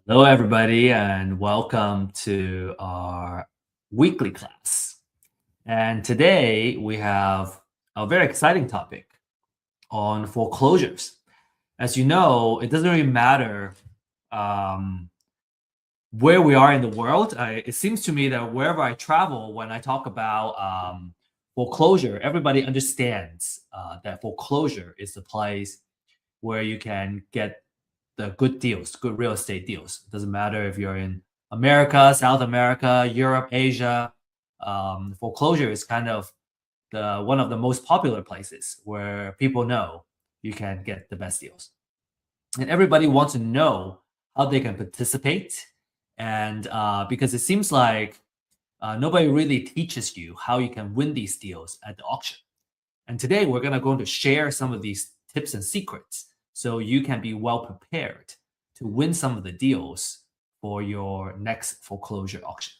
Hello, everybody, and welcome to our weekly class. And today we have a very exciting topic on foreclosures. As you know, it doesn't really matter um, where we are in the world. It seems to me that wherever I travel, when I talk about foreclosure, everybody understands that foreclosure is the place where you can get the good deals, good real estate deals. It doesn't matter if you're in America, South America, Europe, Asia. Foreclosure is kind of the one of the most popular places where people know you can get the best deals, and everybody wants to know how they can participate. And because it seems like nobody really teaches you how you can win these deals at the auction. And today we're going to share some of these tips and secrets so you can be well prepared to win some of the deals for your next foreclosure auction.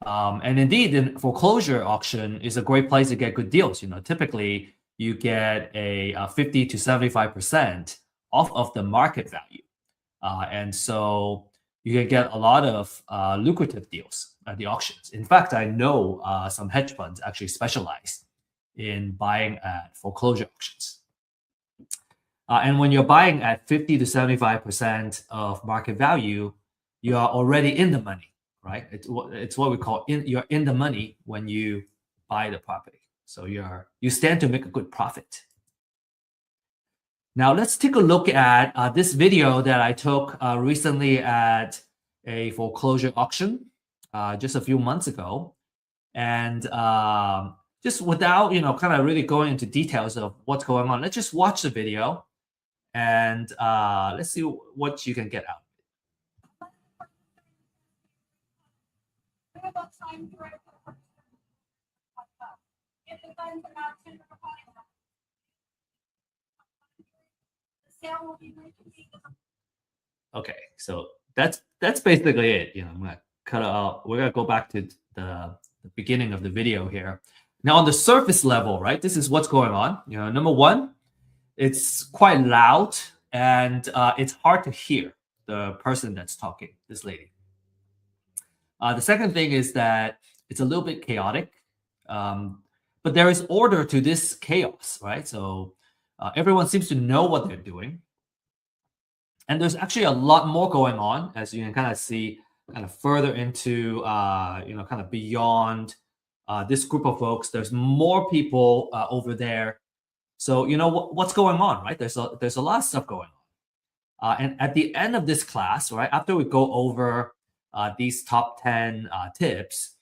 And indeed, the foreclosure auction is a great place to get good deals. Typically you get a 50 to 75% off of the market value. And so you can get a lot of lucrative deals at the auctions. In fact, I know some hedge funds actually specialize in buying at foreclosure auctions. And when you're buying at 50 to 75% of market value, you are already in the money, right? It's what we call you're in the money when you buy the property. So you stand to make a good profit. Now let's take a look at this video that I took recently at a foreclosure auction just a few months ago. And just without, kind of really going into details of what's going on, let's just watch the video and let's see what you can get out. Okay, so that's basically it. I'm gonna cut it out. We're gonna go back to the beginning of the video here. Now, on the surface level, right? This is what's going on. Number one, it's quite loud and it's hard to hear the person that's talking, this lady. The second thing is that it's a little bit chaotic, but there is order to this chaos, right? So everyone seems to know what they're doing. And there's actually a lot more going on, as you can kind of see, kind of further into, kind of beyond this group of folks. There's more people over there. So what's going on, right? There's a lot of stuff going on. And at the end of this class, right, after we go over these top 10 tips,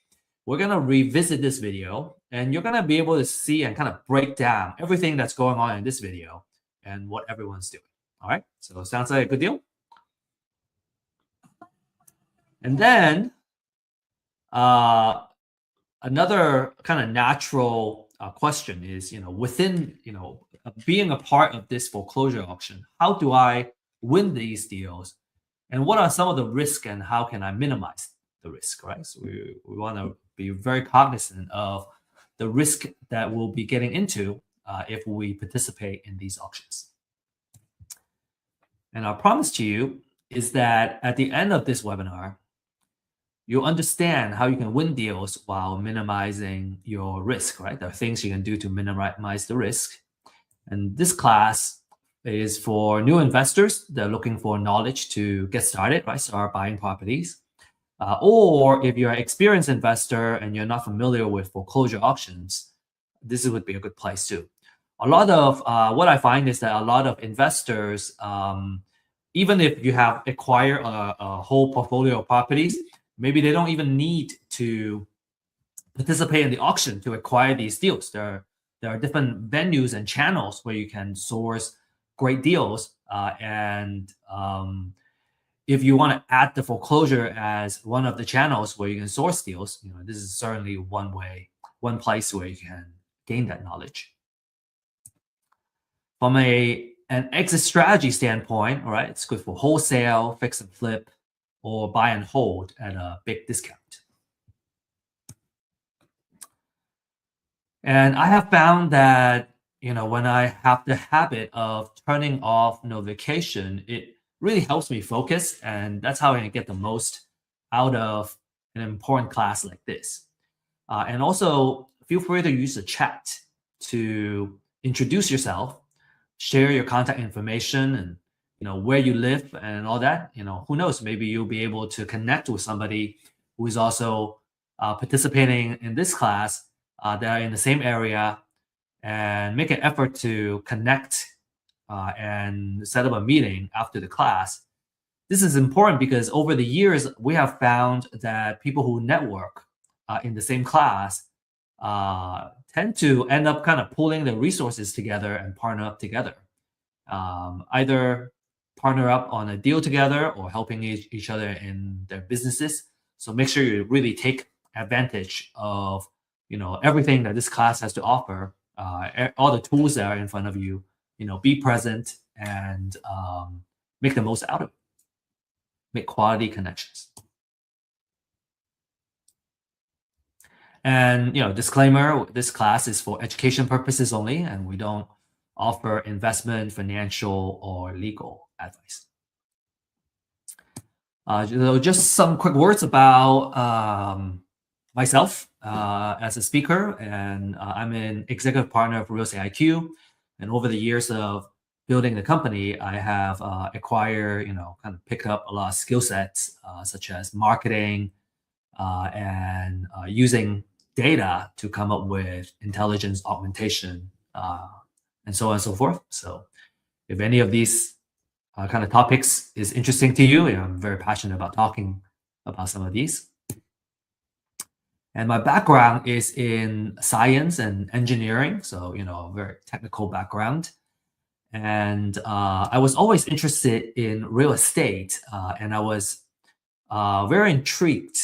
we're gonna revisit this video, and you're gonna be able to see and kind of break down everything that's going on in this video and what everyone's doing. All right, so sounds like a good deal. And then another kind of natural question is, within, being a part of this foreclosure auction, how do I win these deals? And what are some of the risks and how can I minimize the risk, right? So we want to be very cognizant of the risk that we'll be getting into if we participate in these auctions. And our promise to you is that at the end of this webinar, you'll understand how you can win deals while minimizing your risk, right? There are things you can do to minimize the risk. And this class is for new investors that are looking for knowledge to get started, right? Start buying properties. Or if you're an experienced investor and you're not familiar with foreclosure auctions, this would be a good place too. A lot of what I find is that a lot of investors, even if you have acquired a whole portfolio of properties, maybe they don't even need to participate in the auction to acquire these deals. There are different venues and channels where you can source great deals. If you want to add the foreclosure as one of the channels where you can source deals, this is certainly one place where you can gain that knowledge. From an exit strategy standpoint, all right, it's good for wholesale, fix and flip, or buy and hold at a big discount. And I have found that, when I have the habit of turning off notification, it really helps me focus, and that's how I can get the most out of an important class like this. And also, feel free to use the chat to introduce yourself, share your contact information, and where you live and all that. Who knows? Maybe you'll be able to connect with somebody who is also participating in this class that are in the same area, and make an effort to connect and set up a meeting after the class. This is important because over the years, we have found that people who network in the same class tend to end up kind of pulling the resources together and partner up together. Either partner up on a deal together or helping each other in their businesses. So make sure you really take advantage of everything that this class has to offer, all the tools that are in front of you. Be present and make the most out of it. Make quality connections. And disclaimer: this class is for education purposes only, and we don't offer investment, financial, or legal advice. Just some quick words about myself as a speaker, and I'm an executive partner of Real Estate IQ. And over the years of building the company, I have acquired, kind of picked up a lot of skill sets, such as marketing and using data to come up with intelligence augmentation, and so on and so forth. So if any of these kind of topics is interesting to you, I'm very passionate about talking about some of these. And my background is in science and engineering, so a very technical background. And I was always interested in real estate, and I was very intrigued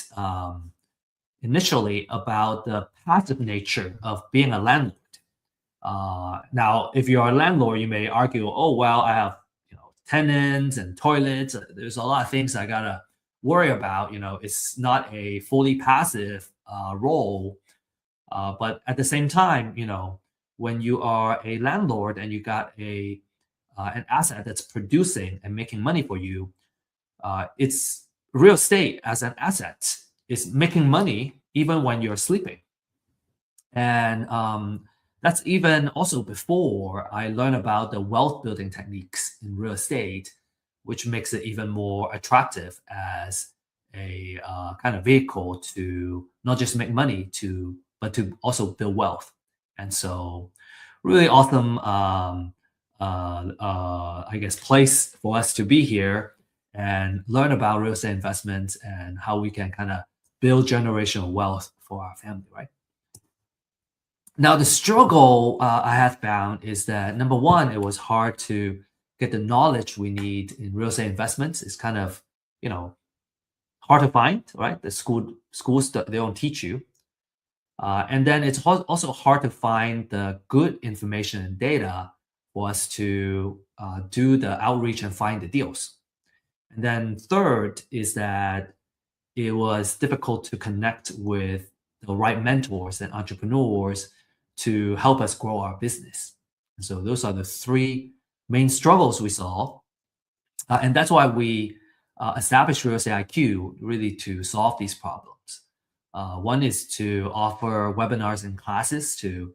initially about the passive nature of being a landlord. Now, if you're a landlord, you may argue, "Oh, well, I have tenants and toilets. There's a lot of things I gotta worry about. It's not a fully passive role." But at the same time, when you are a landlord and you got an asset that's producing and making money for you, it's real estate as an asset is making money even when you're sleeping. And that's even also before I learned about the wealth building techniques in real estate, which makes it even more attractive as a kind of vehicle to not just make money, but to also build wealth. And so, really awesome, I guess, place for us to be here and learn about real estate investments and how we can kind of build generational wealth for our family, right? Now, the struggle I have found is that number one, it was hard to get the knowledge we need in real estate investments. It's kind of, hard to find, right? The schools they don't teach you, and then it's also hard to find the good information and data for us to do the outreach and find the deals. And then third is that it was difficult to connect with the right mentors and entrepreneurs to help us grow our business. And so those are the three main struggles we saw. And that's why we established Real Estate IQ, really to solve these problems. One is to offer webinars and classes to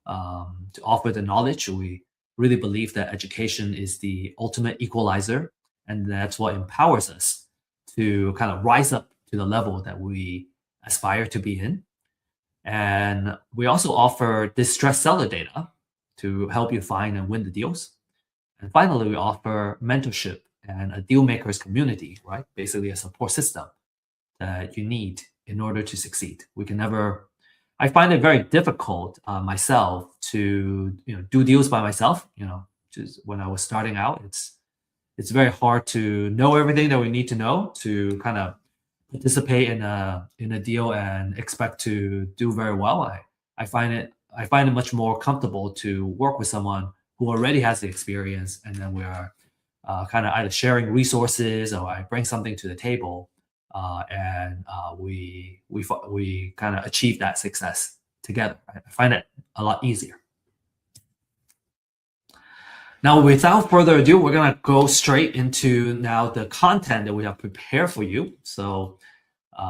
offer the knowledge. We really believe that education is the ultimate equalizer, and that's what empowers us to kind of rise up to the level that we aspire to be in. And we also offer distressed seller data to help you find and win the deals. And finally, we offer mentorship and a deal makers community, right? Basically a support system that you need in order to succeed. I find it very difficult myself to do deals by myself. Just when I was starting out, it's very hard to know everything that we need to know to kind of participate in a deal and expect to do very well. I find it much more comfortable to work with someone who already has the experience, and then we are kind of either sharing resources or I bring something to the table, and we kind of achieve that success together. I find it a lot easier. Now, without further ado, we're going to go straight into now the content that we have prepared for you. So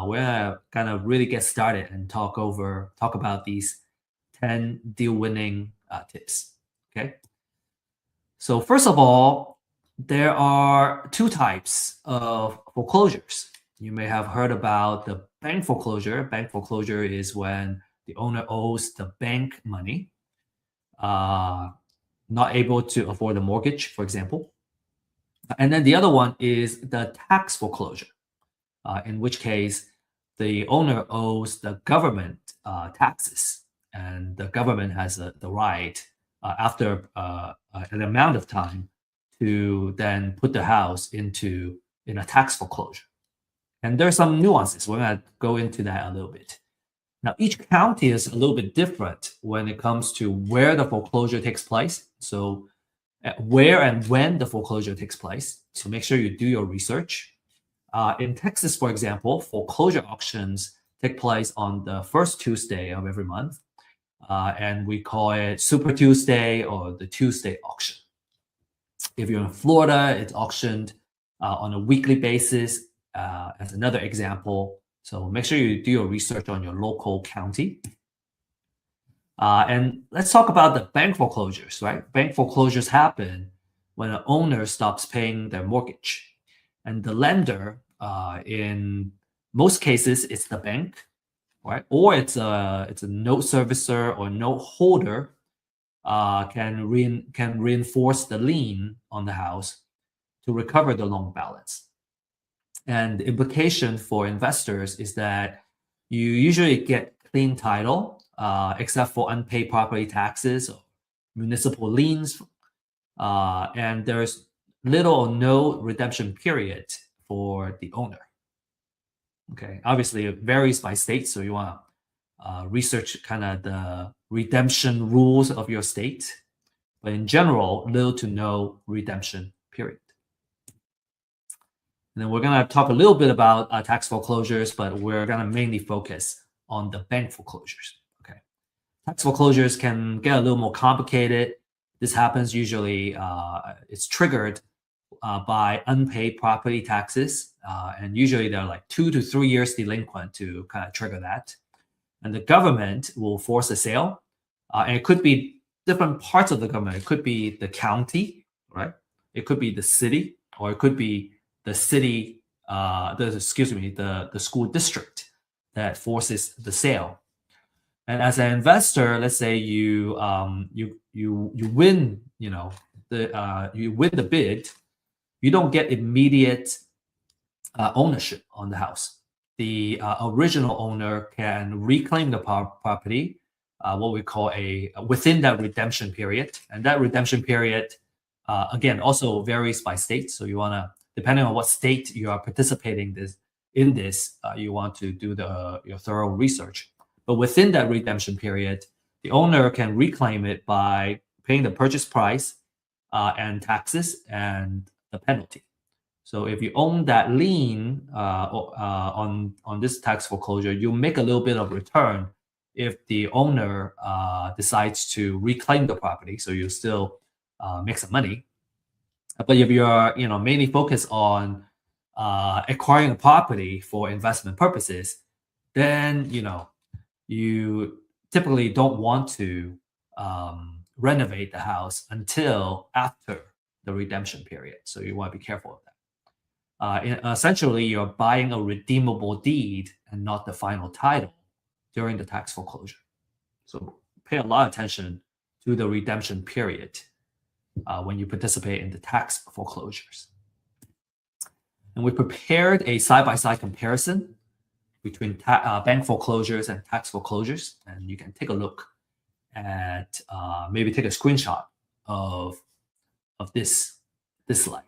we're gonna kind of really get started and talk about these 10 deal winning tips. Okay. So first of all, there are two types of foreclosures. You may have heard about the bank foreclosure. Bank foreclosure is when the owner owes the bank money, not able to afford a mortgage, for example. And then the other one is the tax foreclosure, in which case the owner owes the government taxes, and the government has the right after an amount of time to then put the house in a tax foreclosure. And there's some nuances. We're going to go into that a little bit. Now, each county is a little bit different when it comes to where the foreclosure takes place. So where and when the foreclosure takes place. So make sure you do your research. In Texas, for example, foreclosure auctions take place on the first Tuesday of every month. And we call it Super Tuesday or the Tuesday auction. If you're in Florida, it's auctioned on a weekly basis as another example. So make sure you do your research on your local county. And let's talk about the bank foreclosures, right? Bank foreclosures happen when an owner stops paying their mortgage. And the lender, in most cases, it's the bank, right? Or it's a note servicer or note holder can reinforce the lien on the house to recover the loan balance. And the implication for investors is that you usually get clean title, except for unpaid property taxes or municipal liens, and there's little or no redemption period for the owner. Okay, obviously it varies by state, so you want to research kind of the redemption rules of your state. But in general, little to no redemption period. And then we're going to talk a little bit about tax foreclosures, but we're going to mainly focus on the bank foreclosures. Okay, tax foreclosures can get a little more complicated. This happens usually, it's triggered by unpaid property taxes, and usually they're like 2 to 3 years delinquent to kind of trigger that. And the government will force a sale, and it could be different parts of the government. It could be the county, right? It could be the city, or it could be the city, the school district that forces the sale. And as an investor, let's say you win, you win the bid, you don't get immediate ownership on the house. The original owner can reclaim the property, what we call within that redemption period, and that redemption period, again, also varies by state. So you want to, depending on what state you are participating in this, you want to do your thorough research. But within that redemption period, the owner can reclaim it by paying the purchase price and taxes and the penalty. So if you own that lien on this tax foreclosure, you make a little bit of return if the owner decides to reclaim the property. So you still make some money. But if you're mainly focused on acquiring a property for investment purposes, then you typically don't want to renovate the house until after the redemption period. So you want to be careful of that. Essentially, you're buying a redeemable deed and not the final title during the tax foreclosure. So pay a lot of attention to the redemption period when you participate in the tax foreclosures. And we prepared a side-by-side comparison between bank foreclosures and tax foreclosures. And you can take a look at, maybe take a screenshot of this slide.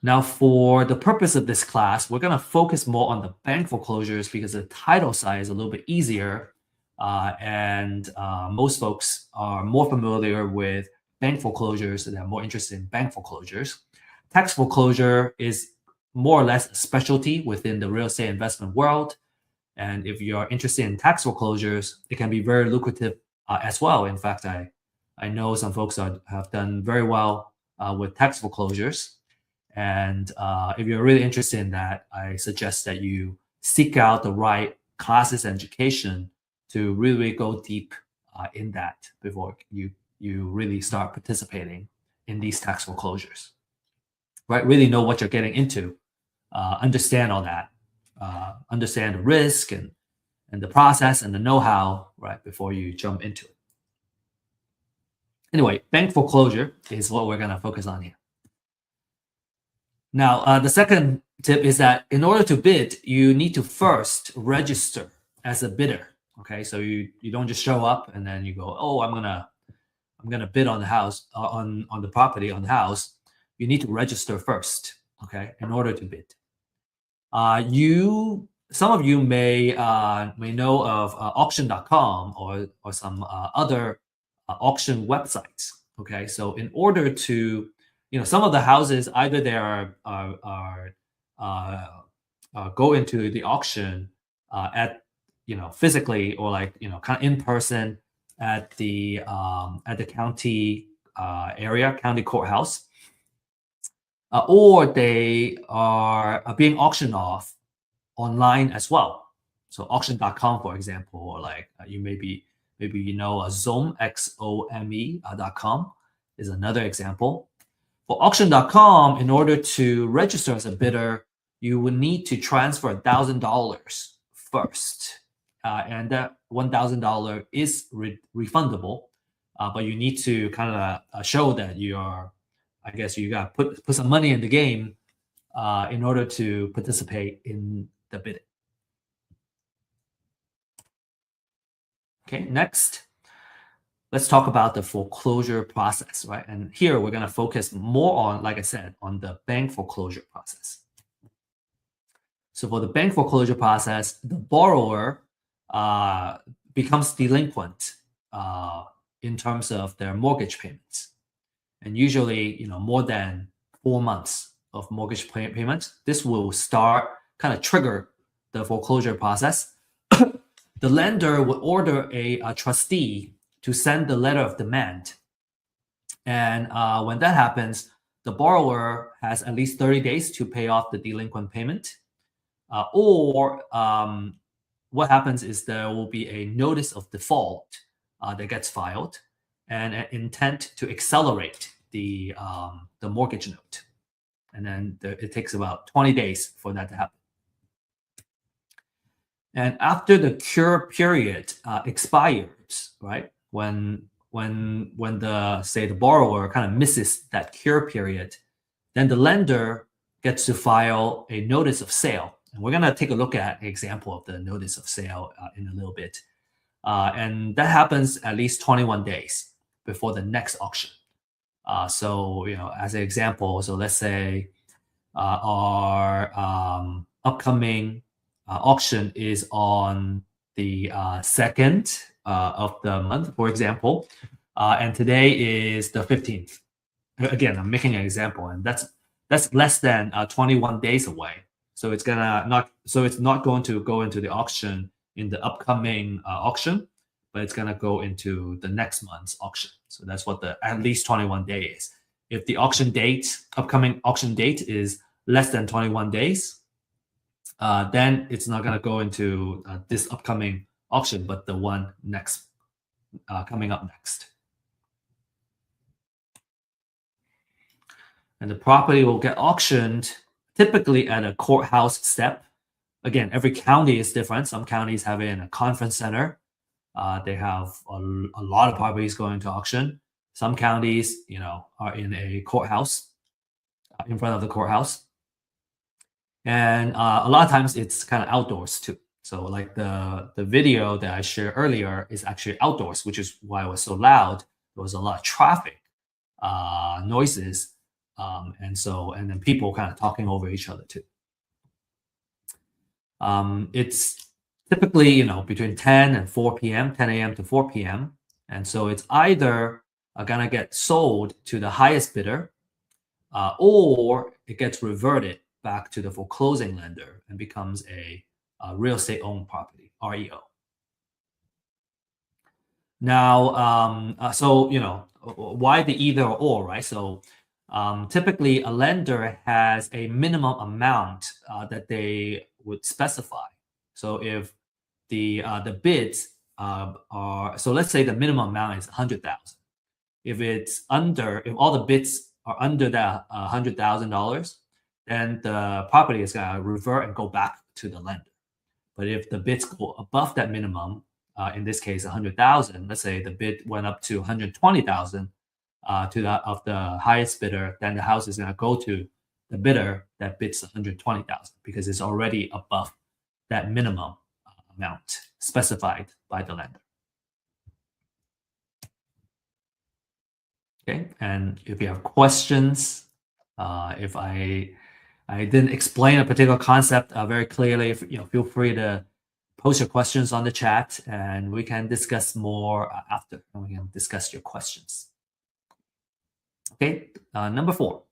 Now, for the purpose of this class, we're going to focus more on the bank foreclosures because the title side is a little bit easier. And most folks are more familiar with bank foreclosures and they're more interested in bank foreclosures. Tax foreclosure is more or less a specialty within the real estate investment world. And if you're interested in tax foreclosures, it can be very lucrative as well. In fact, I I know some folks have done very well with tax foreclosures. And if you're really interested in that, I suggest that you seek out the right classes and education to really go deep in that before you really start participating in these tax foreclosures. Right? Really know what you're getting into, understand all that, understand the risk and the process and the know-how, right, before you jump into it. Anyway, bank foreclosure is what we're going to focus on here. Now, the second tip is that in order to bid, you need to first register as a bidder. Okay, so you don't just show up and then you go, oh, I'm gonna bid on the house on the property on the house. You need to register first, okay, in order to bid. Some of you may know of auction.com or some other auction websites. Okay, so in order to, some of the houses either they are go into the auction at physically or kind of in person at the county area, county courthouse, or they are being auctioned off online as well. So auction.com, for example, or you maybe Xome, XOME.com is another example. For auction.com, in order to register as a bidder, you would need to transfer $1,000 first. And that $1,000 is refundable, but you need to kind of show that you got to put some money in the game in order to participate in the bidding. Okay, next, let's talk about the foreclosure process, right? And here we're going to focus more on, like I said, on the bank foreclosure process. So for the bank foreclosure process, the borrower becomes delinquent in terms of their mortgage payments. And usually, more than 4 months of mortgage payments, this will kind of trigger the foreclosure process. The lender would order a trustee to send the letter of demand. And when that happens, the borrower has at least 30 days to pay off the delinquent payment. Or what happens is there will be a notice of default that gets filed and an intent to accelerate the mortgage note. And then it takes about 20 days for that to happen. And after the cure period expires, right, when the borrower kind of misses that cure period, then the lender gets to file a notice of sale. And we're going to take a look at an example of the notice of sale in a little bit. And that happens at least 21 days before the next auction. So, as an example, so let's say our upcoming auction is on the 2nd of the month, for example, and today is the 15th. Again, I'm making an example, and that's less than 21 days away. So it's not going to go into the auction in the upcoming auction, but it's gonna go into the next month's auction. So that's what the at least 21 days is. If the upcoming auction date is less than 21 days, then it's not gonna go into this upcoming auction, but the one next coming up next. And the property will get auctioned typically at a courthouse step. Again, every county is different. Some counties have it in a conference center. They have a lot of properties going to auction. Some counties, are in a courthouse, in front of the courthouse. And a lot of times it's kind of outdoors too. So like the video that I shared earlier is actually outdoors, which is why it was so loud. There was a lot of traffic, noises, and then people kind of talking over each other too. It's typically, between 10 and 4 p.m., 10 a.m. to 4 p.m. And so it's either gonna get sold to the highest bidder, or it gets reverted back to the foreclosing lender and becomes a real estate owned property, REO. Now, so why the either or, right? So typically, a lender has a minimum amount that they would specify. So if the bids are, so let's say the minimum amount is 100,000. If all the bids are under that $100,000, then the property is gonna revert and go back to the lender. But if the bids go above that minimum, in this case, 100,000, let's say the bid went up to 120,000 to the of the highest bidder, then the house is going to go to the bidder that bids 120,000 because it's already above that minimum amount specified by the lender. Okay, and if you have questions, if I didn't explain a particular concept very clearly, feel free to post your questions on the chat and we can discuss more after, and we can discuss your questions. Okay, number 4.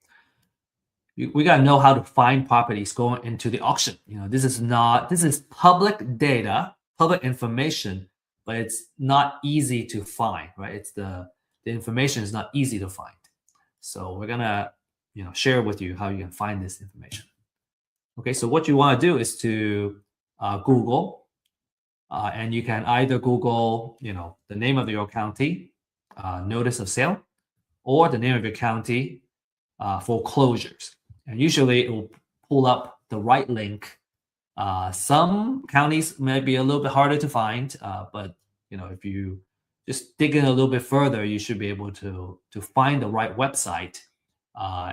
We got to know how to find properties going into the auction. This is public data, public information, but it's not easy to find, right? It's the information is not easy to find. So we're gonna, share with you how you can find this information. Okay, so what you want to do is to Google, and you can either Google, the name of your county, notice of sale, or the name of your county, foreclosures. And usually it will pull up the right link. Some counties may be a little bit harder to find, but if you just dig in a little bit further, you should be able to find the right website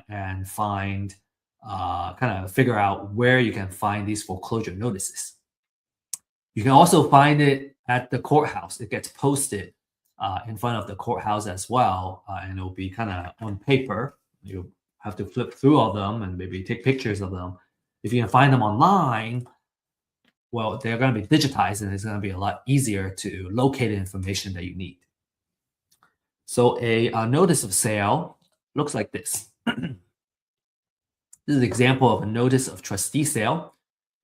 and find kind of figure out where you can find these foreclosure notices. You can also find it at the courthouse. It gets posted in front of the courthouse as well, and it'll be kind of on paper. You have to flip through all of them and maybe take pictures of them. If you can find them online, well, they're going to be digitized and it's going to be a lot easier to locate the information that you need. So a notice of sale looks like this. This is an example of a notice of trustee sale.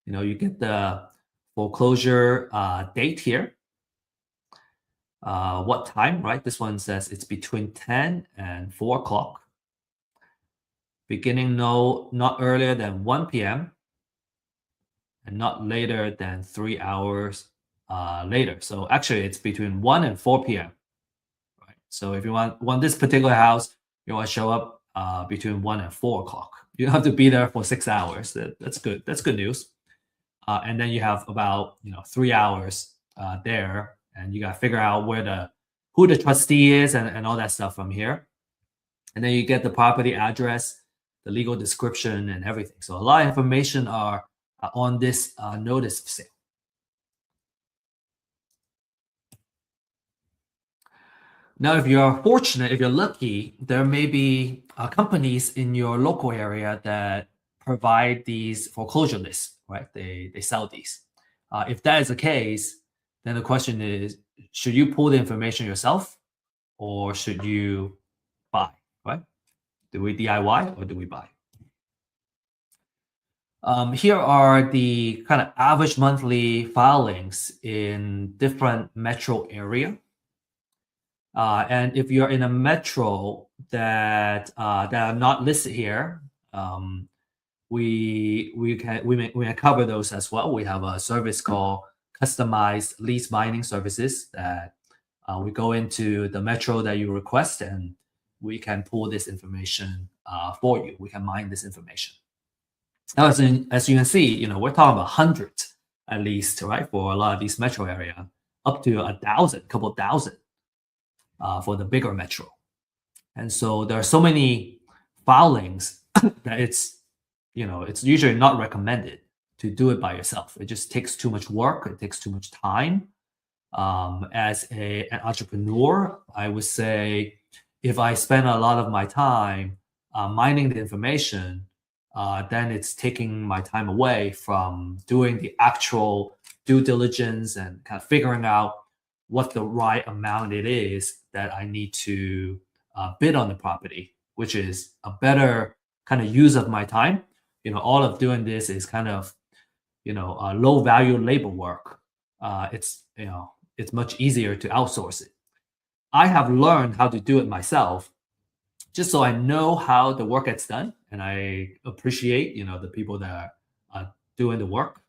You get the foreclosure date here. What time, right? This one says it's between 10 and 4 o'clock. Beginning not earlier than 1 p.m. and not later than 3 hours later. So actually it's between 1 and 4 p.m. Right? So if you want this particular house, you want to show up between 1 and 4 o'clock. You don't have to be there for 6 hours. That's good. That's good news. And then you have about 3 hours there, and you got to figure out who the trustee is and all that stuff from here. And then you get the property address, the legal description, and everything. So a lot of information are on this notice of sale. Now, if you're fortunate, if you're lucky, there may be companies in your local area that provide these foreclosure lists, right? They sell these. If that is the case, then the question is, should you pull the information yourself or should you buy, right? Do we DIY or do we buy? Here are the kind of average monthly filings in different metro area. And if you're in a metro that are not listed here, we can cover those as well. We have a service called customized lease binding services that we go into the metro that you request, and we can pull this information for you. We can mine this information. Now, as you can see, we're talking about hundreds at least, right? For a lot of these metro area, up to 1,000, couple thousand for the bigger metro. And so there are so many filings that it's usually not recommended to do it by yourself. It just takes too much work. It takes too much time. As an entrepreneur, I would say if I spend a lot of my time mining the information, then it's taking my time away from doing the actual due diligence and kind of figuring out what the right amount it is that I need to bid on the property, which is a better kind of use of my time. All of doing this is kind of, low value labor work. It's much easier to outsource it. I have learned how to do it myself, just so I know how the work gets done, and I appreciate, the people that are doing the work,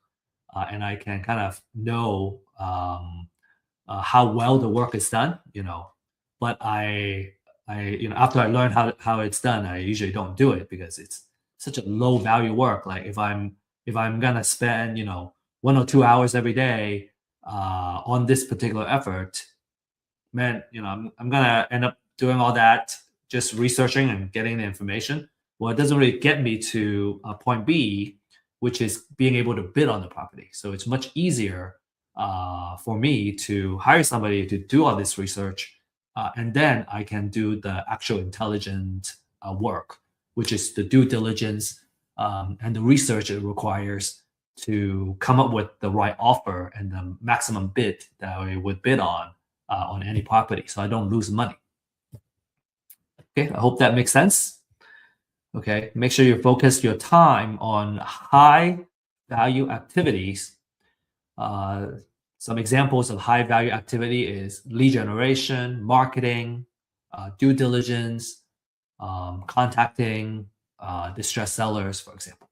and I can kind of know how well the work is done. But after I learn how it's done, I usually don't do it because it's such a low value work. Like if I'm gonna spend 1 or 2 hours every day on this particular effort, man, I'm gonna end up doing all that, just researching and getting the information. Well, it doesn't really get me to point B, which is being able to bid on the property. So it's much easier for me to hire somebody to do all this research, and then I can do the actual intelligent work, which is the due diligence and the research it requires to come up with the right offer and the maximum bid that I would bid on any property, so I don't lose money. Okay, I hope that makes sense. Okay, make sure you focus your time on high value activities. Some examples of high value activity is lead generation, marketing, due diligence, contacting distressed sellers, for example.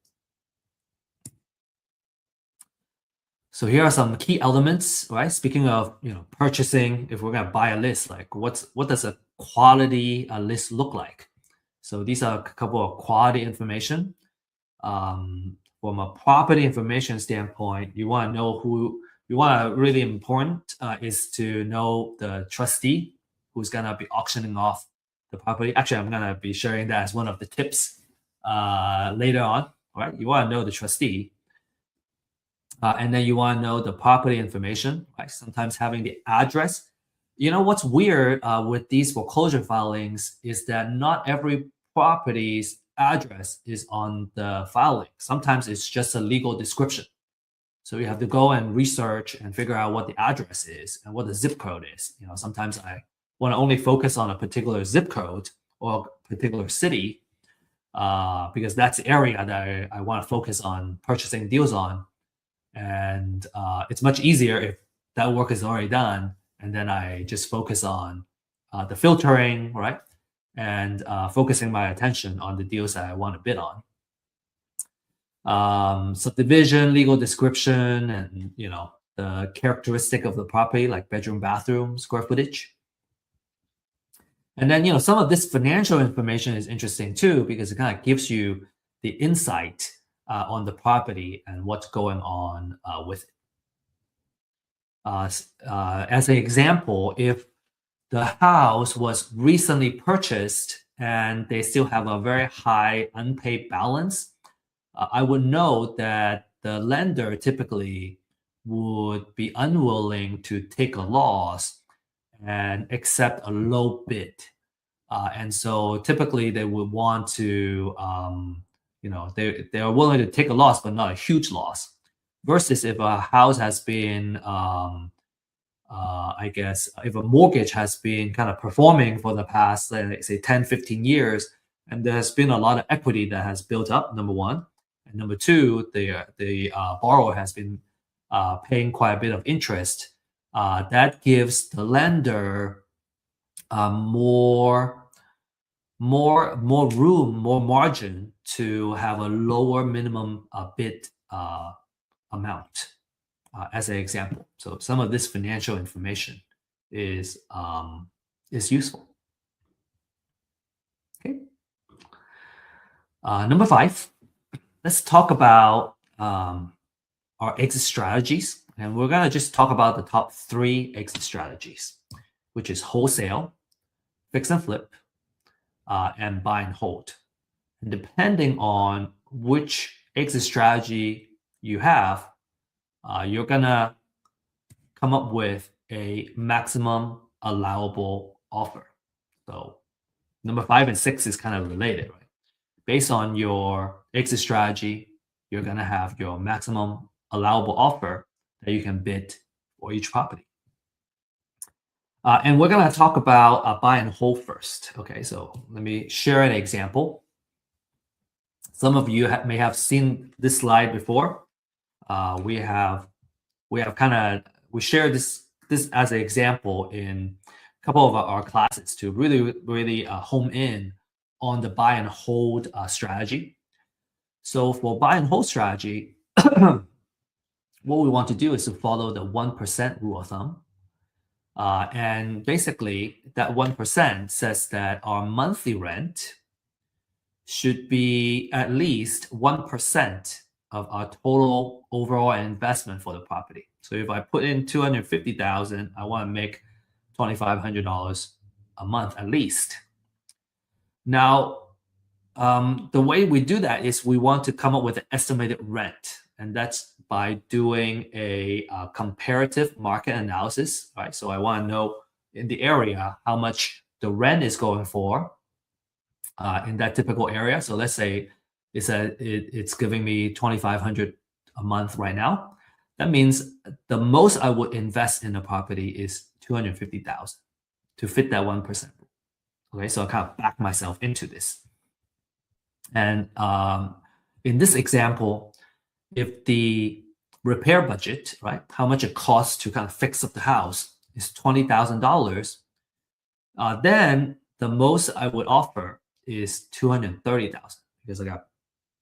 So here are some key elements, right? Speaking of purchasing, if we're gonna buy a list, like what does a quality list look like? So these are a couple of quality information. From a property information standpoint, you want to know who you want to really important is to know the trustee who's gonna be auctioning off the property. Actually, I'm gonna be sharing that as one of the tips later on. Right? You want to know the trustee. And then you want to know the property information, right? Sometimes having the address. What's weird with these foreclosure filings is that not every property's address is on the filing. Sometimes it's just a legal description. So you have to go and research and figure out what the address is and what the zip code is. Sometimes I want to only focus on a particular zip code or a particular city because that's the area that I want to focus on purchasing deals on. And it's much easier if that work is already done, and then I just focus on the filtering, right? And focusing my attention on the deals that I want to bid on. Subdivision, legal description, and the characteristic of the property, like bedroom, bathroom, square footage. And then some of this financial information is interesting too, because it kind of gives you the insight on the property and what's going on with it. As an example, if the house was recently purchased and they still have a very high unpaid balance, I would know that the lender typically would be unwilling to take a loss and accept a low bid. And so typically they would want to they are willing to take a loss, but not a huge loss. Versus if a house has been, I guess, if a mortgage has been kind of performing for the past, let's say 10, 15 years, and there has been a lot of equity that has built up, number one. And number two, the borrower has been paying quite a bit of interest. That gives the lender more room, more margin to have a lower minimum bid amount, as an example. So some of this financial information is useful. Okay. Number 5, let's talk about our exit strategies, and we're gonna just talk about the top 3 exit strategies, which is wholesale, fix and flip, and buy and hold. And depending on which exit strategy you have, you're gonna come up with a maximum allowable offer. So number 5 and 6 is kind of related, right? Based on your exit strategy, you're gonna have your maximum allowable offer that you can bid for each property. And we're going to talk about buy and hold first. Okay, so let me share an example. Some of you may have seen this slide before. We shared this as an example in couple of our classes to really home in on the buy and hold strategy. So for buy and hold strategy, what we want to do is to follow the 1% rule of thumb. And basically, that 1% says that our monthly rent should be at least 1% of our total overall investment for the property. So if I put in $250,000, I want to make $2,500 a month at least. Now, the way we do that is we want to come up with an estimated rent, and that's by doing a comparative market analysis, right? So I want to know in the area how much the rent is going for in that typical area. So let's say it's giving me $2,500 a month right now. That means the most I would invest in a property is $250,000 to fit that 1%. Okay, so I kind of back myself into this. And in this example, if the repair budget, right, how much it costs to kind of fix up the house is $20,000, then the most I would offer is $230,000 because I got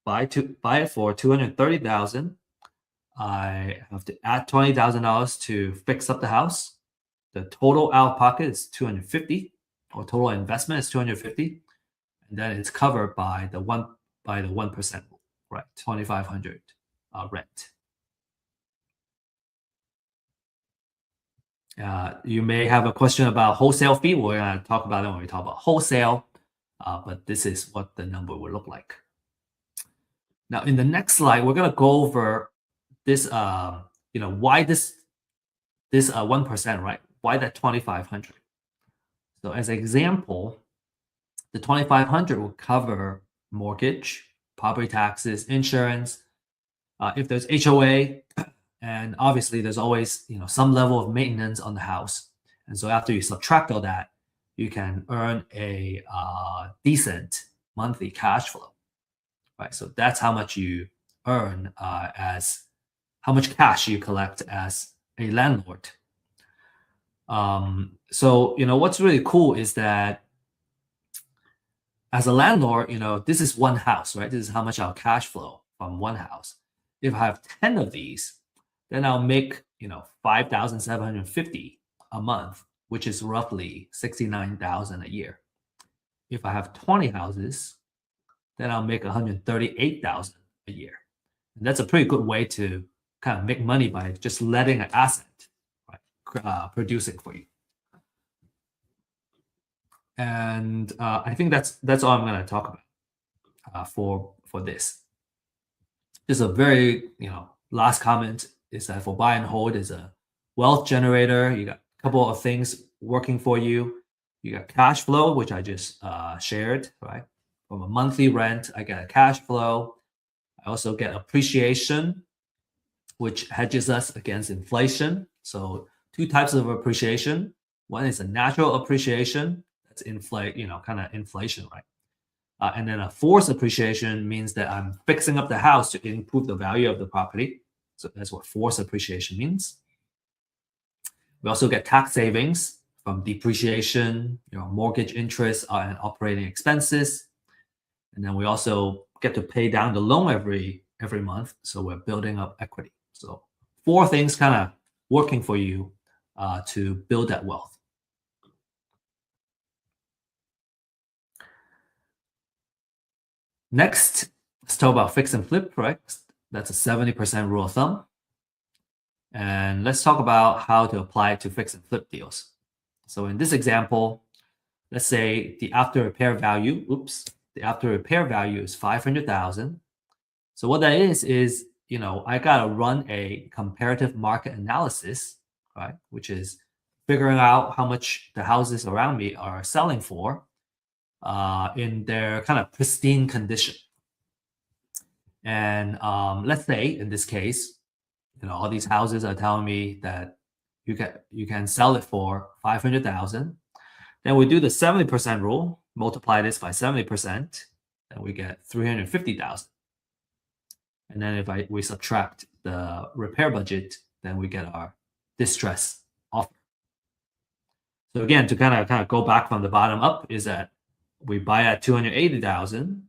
buy it for $230,000. I have to add $20,000 to fix up the house. The total out of pocket is $250,000, or total investment is $250,000, and then it's covered by the 1% rule, right? $2,500 rent. You may have a question about wholesale fee. We're going to talk about it when we talk about wholesale, but this is what the number will look like. Now, in the next slide, we're going to go over this, why this 1%, right? Why that 2,500? So as an example, the 2,500 will cover mortgage, property taxes, insurance, if there's HOA, and obviously there's always some level of maintenance on the house. And so after you subtract all that, you can earn a decent monthly cash flow, right? So that's how much you earn as how much cash you collect as a landlord. So what's really cool is that as a landlord, this is one house, right? This is how much I'll cash flow from one house. If I have 10 of these, then I'll make $5,750 a month, which is roughly $69,000 a year. If I have 20 houses, then I'll make $138,000 a year. And that's a pretty good way to kind of make money by just letting an asset, right, producing for you. And I think that's all I'm going to talk about for this. Just a very last comment is that for buy and hold is a wealth generator. You got a couple of things working for you. You got cash flow, which I just shared, right? From a monthly rent, I get a cash flow. I also get appreciation, which hedges us against inflation. So two types of appreciation. One is a natural appreciation. That's kind of inflation, right? And then a forced appreciation means that I'm fixing up the house to improve the value of the property. So that's what forced appreciation means. We also get tax savings from depreciation, mortgage interest and operating expenses. And then we also get to pay down the loan every month. So we're building up equity. So 4 things kind of working for you to build that wealth. Next, let's talk about fix and flip, right? That's a 70% rule of thumb. And let's talk about how to apply it to fix and flip deals. So in this example, let's say the after repair value is 500,000. So what that is I gotta run a comparative market analysis, right? Which is figuring out how much the houses around me are selling for in their kind of pristine condition. And let's say in this case, all these houses are telling me that you can sell it for 500,000. Then we do the 70% rule, multiply this by 70%, then we get 350,000. And then if we subtract the repair budget, then we get our distress offer. So again, to kind of go back from the bottom up is that we buy at 280,000,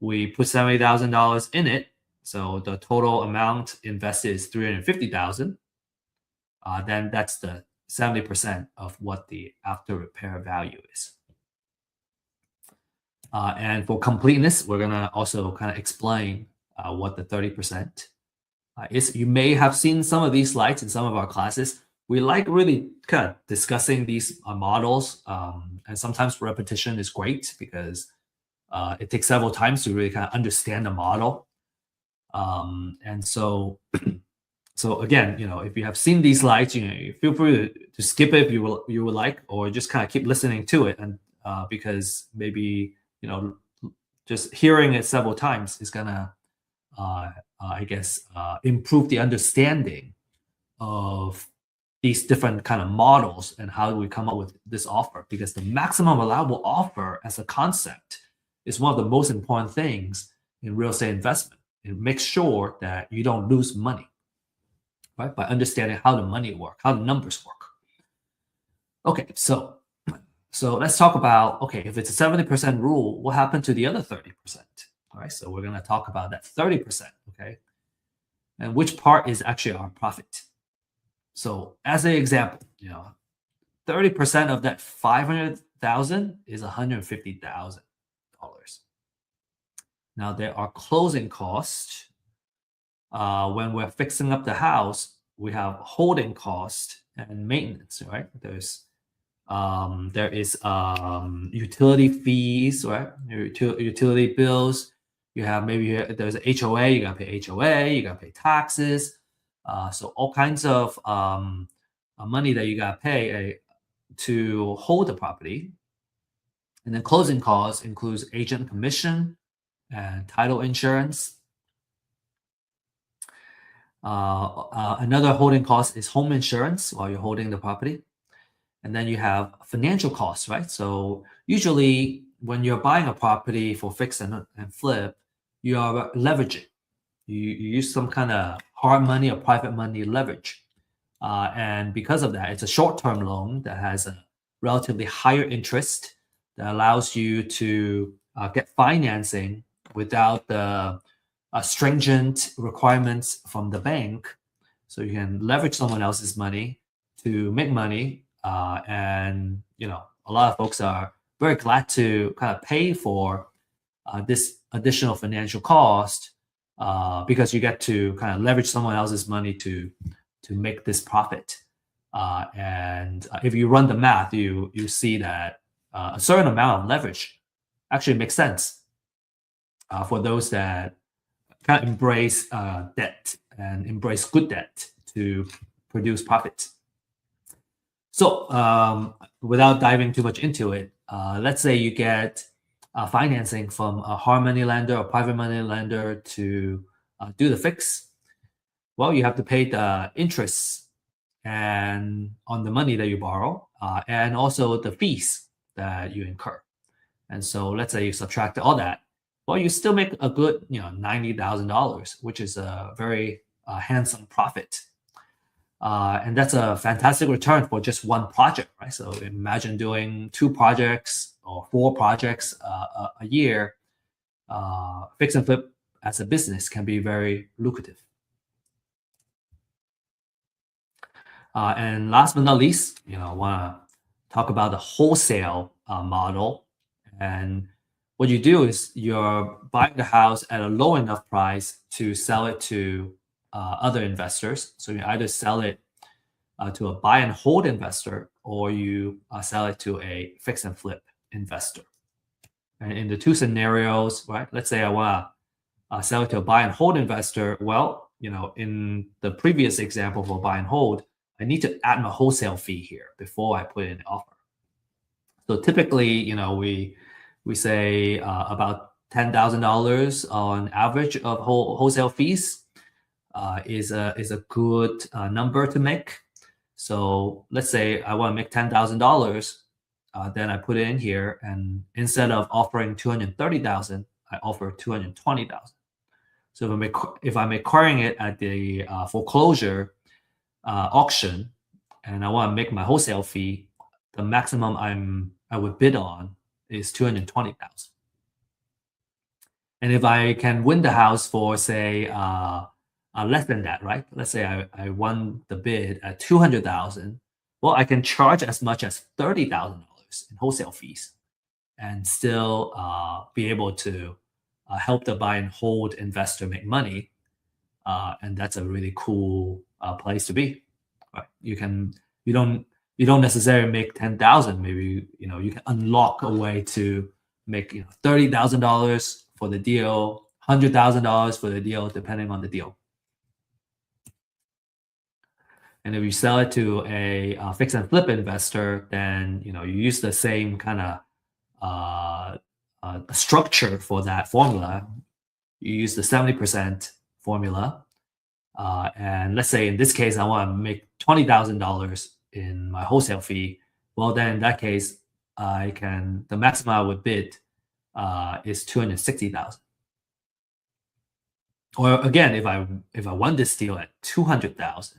we put $70,000 in it, so the total amount invested is 350,000. Then that's the 70% of what the after repair value is. And for completeness, we're gonna also kind of explain what the 30% is. You may have seen some of these slides in some of our classes. We like really kind of discussing these models, and sometimes repetition is great because it takes several times to really kind of understand the model. And so, so again, if you have seen these slides, feel free to skip it if you would like, or just kind of keep listening to it, and because maybe just hearing it several times is gonna, I guess, improve the understanding of these different kind of models and how do we come up with this offer, because the maximum allowable offer as a concept is one of the most important things in real estate investment. It makes sure that you don't lose money, right? By understanding how the money work, how the numbers work. Okay, so let's talk about, okay, if it's a 70% rule, what happened to the other 30%? All right, so we're going to talk about that 30%, okay? And which part is actually our profit. So as an example, 30% of that 500,000 is $150,000. Now there are closing costs. When we're fixing up the house, we have holding cost and maintenance, right? There is utility fees, right? Utility bills. You have there's a HOA. You gotta pay HOA. You gotta pay taxes. So all kinds of money that you gotta pay to hold the property. And then closing costs includes agent commission and title insurance. Another holding cost is home insurance while you're holding the property. And then you have financial costs, right? So usually when you're buying a property for fix and flip, you are leveraging. You use some kind of hard money or private money leverage. And because of that, it's a short-term loan that has a relatively higher interest that allows you to get financing without the stringent requirements from the bank. So you can leverage someone else's money to make money. And a lot of folks are very glad to kind of pay for this additional financial cost because you get to kind of leverage someone else's money to make this profit. And if you run the math, you see that a certain amount of leverage actually makes sense for those that kind of embrace debt and embrace good debt to produce profits. So without diving too much into it, let's say you get financing from a hard money lender or private money lender to do the fix. Well, you have to pay the interest and on the money that you borrow, and also the fees that you incur. And so let's say you subtract all that. Well, you still make a good, $90,000, which is a very handsome profit. And that's a fantastic return for just one project, right? So imagine doing 2 projects or 4 projects a year. Fix and flip as a business can be very lucrative. And last but not least, I want to talk about the wholesale model. And what you do is you're buying the house at a low enough price to sell it to other investors. So you either sell it to a buy and hold investor, or you sell it to a fix and flip investor. And in the 2 scenarios, right? Let's say I want to sell it to a buy and hold investor. Well, in the previous example for buy and hold, I need to add my wholesale fee here before I put in the offer. So typically, we say about $10,000 on average of wholesale fees is a good number to make. So let's say I want to make $10,000, then I put it in here, and instead of offering $230,000, I offer $220,000. So if I'm acquiring it at the foreclosure auction, and I want to make my wholesale fee the maximum I would bid on is 220,000. And if I can win the house for, say, less than that, right? Let's say I won the bid at 200,000. Well, I can charge as much as $30,000 in wholesale fees and still be able to help the buy and hold investor make money. And that's a really cool place to be. Right? You don't necessarily make 10,000. Maybe you can unlock a way to make $30,000 for the deal, $100,000 for the deal, depending on the deal. And if you sell it to a fix and flip investor, then you use the same kind of structure for that formula. You use the 70% formula. And let's say in this case, I want to make $20,000 in my wholesale fee. Well, then in that case, the maximum I would bid is 260,000. Or again, if I won this deal at 200,000,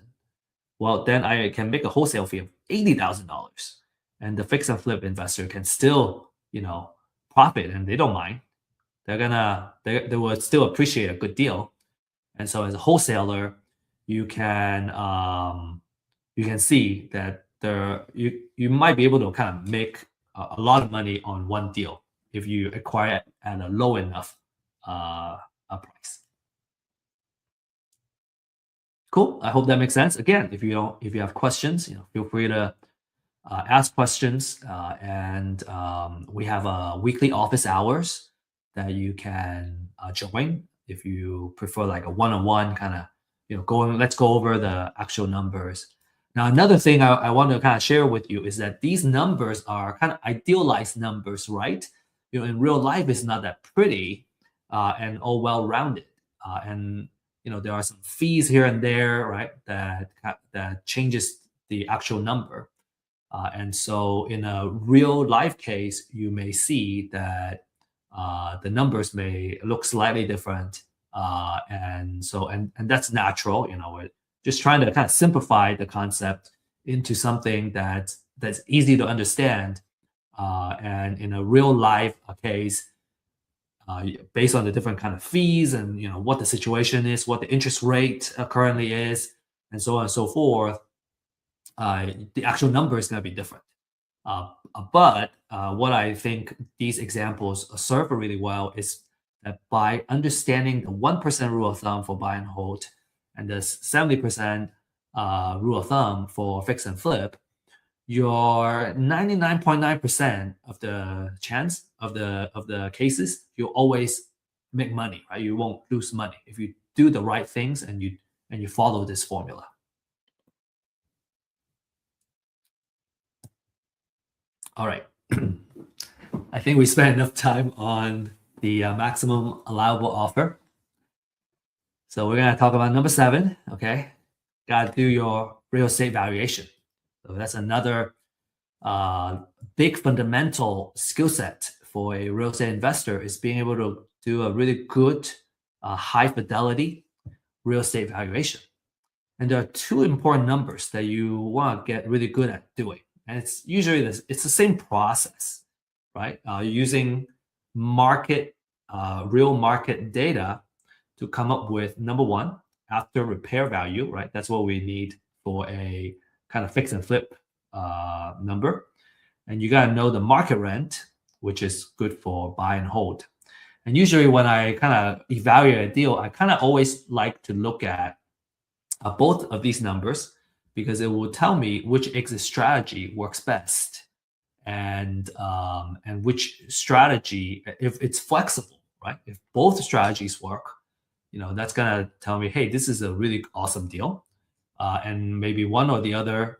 well, then I can make a wholesale fee of $80,000, and the fix and flip investor can still profit, and they don't mind. They will still appreciate a good deal. And so as a wholesaler, you can see that you might be able to kind of make a lot of money on one deal if you acquire it at a low enough price. Cool. I hope that makes sense. Again, if you have questions, feel free to ask questions. And we have weekly office hours that you can join if you prefer like a one-on-one kind of let's go over the actual numbers. Now, another thing I want to kind of share with you is that these numbers are kind of idealized numbers, right? In real life, it's not that pretty and all well-rounded. And there are some fees here and there, right? That changes the actual number. And so in a real life case, you may see that the numbers may look slightly different. And that's natural. We're just trying to kind of simplify the concept into something that's easy to understand. And in a real life case, based on the different kind of fees and what the situation is, what the interest rate currently is, and so on and so forth, the actual number is going to be different. But what I think these examples serve really well is that by understanding the 1% rule of thumb for buy and hold and the 70% rule of thumb for fix and flip, your 99.9% of the chance of the cases, you always make money, right? You won't lose money if you do the right things and you follow this formula. All right. I think we spent enough time on the maximum allowable offer. So we're going to talk about number 7, okay? Got to do your real estate valuation. So that's another big fundamental skill set for a real estate investor is being able to do a really good high fidelity real estate valuation. And there are 2 important numbers that you want to get really good at doing. And it's usually it's the same process, right? Using real market data to come up with number 1, after repair value, right? That's what we need for a kind of fix and flip number. And you got to know the market rent, which is good for buy and hold. And usually when I kind of evaluate a deal, I kind of always like to look at both of these numbers because it will tell me which exit strategy works best and which strategy, if it's flexible, right? If both strategies work, that's going to tell me, hey, this is a really awesome deal. And maybe one or the other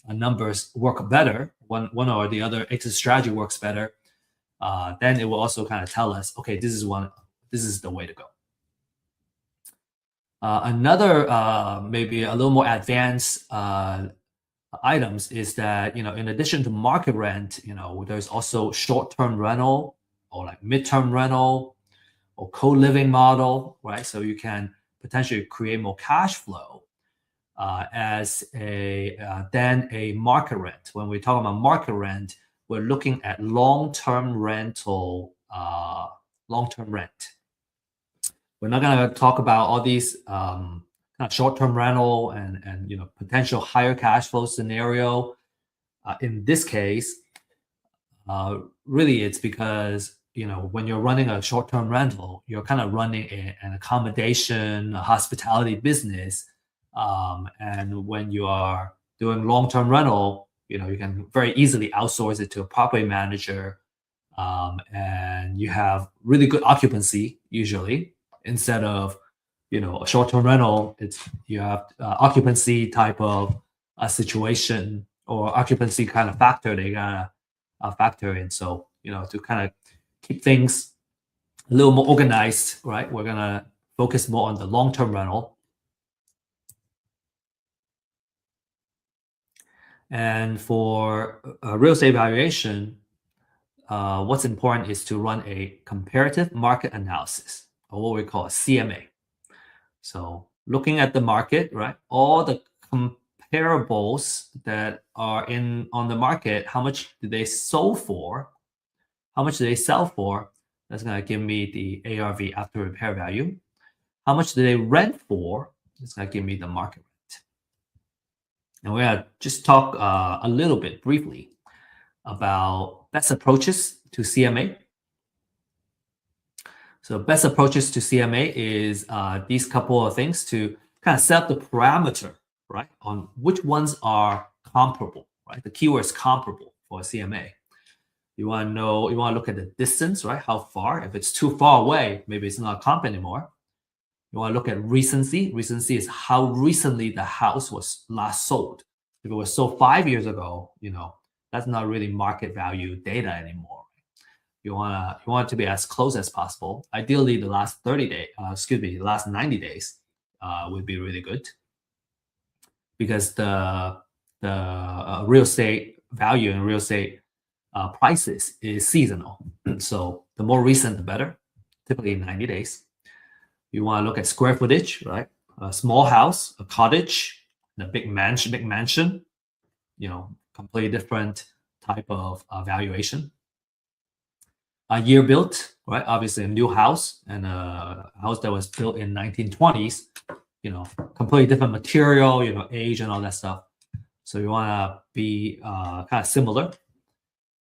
numbers work better, one or the other exit strategy works better, then it will also kind of tell us, okay, this is the way to go. Another maybe a little more advanced items is that in addition to market rent, there's also short-term rental or like mid-term rental or co-living model, right? So you can potentially create more cash flow as a than a market rent. When we talk about market rent, we're looking at long-term rental, long-term rent. We're not going to talk about all these kind of short-term rental and potential higher cash flow scenario. In this case, really it's because when you're running a short-term rental, you're kind of running an accommodation, a hospitality business, and when you are doing long-term rental, you can very easily outsource it to a property manager, and you have really good occupancy usually, instead of a short-term rental. You have occupancy type of a situation or occupancy kind of factor they gotta factor in. So to kind of keep things a little more organized, right, we're gonna focus more on the long-term rental. And for real estate valuation, what's important is to run a comparative market analysis, or what we call a CMA. So looking at the market, right, all the comparables that are on the market, how much do they sell for? How much do they sell for? That's going to give me the ARV, after repair value. How much do they rent for? It's going to give me the market rent. And we're going to just talk a little bit briefly about best approaches to CMA. So best approaches to CMA is these couple of things to kind of set up the parameter, right, on which ones are comparable, right? The keyword is comparable for a CMA. You want to know, you want to look at the distance, right? How far? If it's too far away, maybe it's not a comp anymore. You want to look at recency. Recency is how recently the house was last sold. If it was sold 5 years ago, that's not really market value data anymore. You want it to be as close as possible. Ideally, the last 30 days, the last 90 days would be really good, because the real estate value and real estate prices is seasonal. So the more recent, the better, typically 90 days. You want to look at square footage, right? A small house, a cottage, a big mansion, completely different type of valuation. A year built, right? Obviously a new house and a house that was built in 1920s, completely different material, age and all that stuff. So you want to be kind of similar.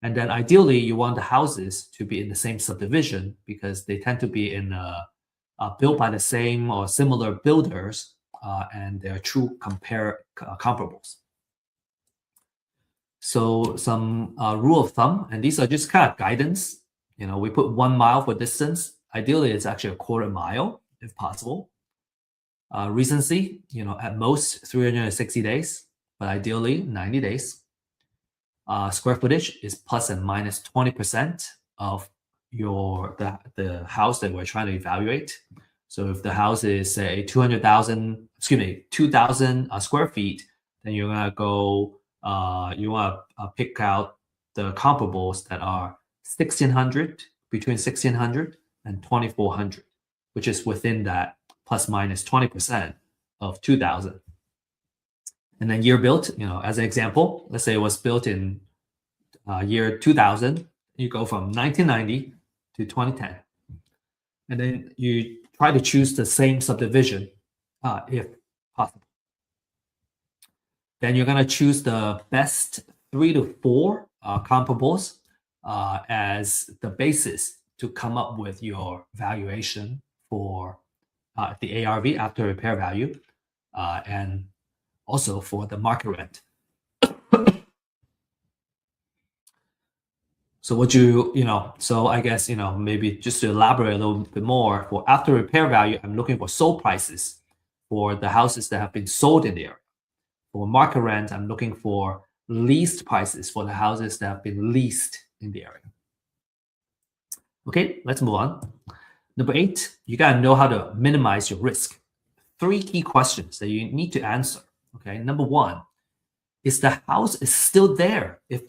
And then ideally you want the houses to be in the same subdivision, because they tend to be in built by the same or similar builders, and they're true comparables. So some rule of thumb, and these are just kind of guidance. We put 1 mile for distance. Ideally, it's actually a quarter mile if possible. Recency, at most 360 days, but ideally 90 days. Square footage is plus and minus 20% of the house that we're trying to evaluate. So if the house is say 2,000 square feet, then you're gonna go. You want to pick out the comparables that are 1,600, between 1,600 and 2,400, which is within that plus minus 20% of 2,000. And then year built, as an example, let's say it was built in year 2000. You go from 1990 to 2010, and then you try to choose the same subdivision if possible. Then you're going to choose the best 3 to 4 comparables as the basis to come up with your valuation for the ARV, after repair value, and also for the market rent. So so I guess, maybe just to elaborate a little bit more, for after repair value, I'm looking for sold prices for the houses that have been sold in the area. For market rent, I'm looking for leased prices for the houses that have been leased in the area. Okay, let's move on. Number 8, you gotta know how to minimize your risk. 3 key questions that you need to answer. Okay, number 1, is the house is still there? If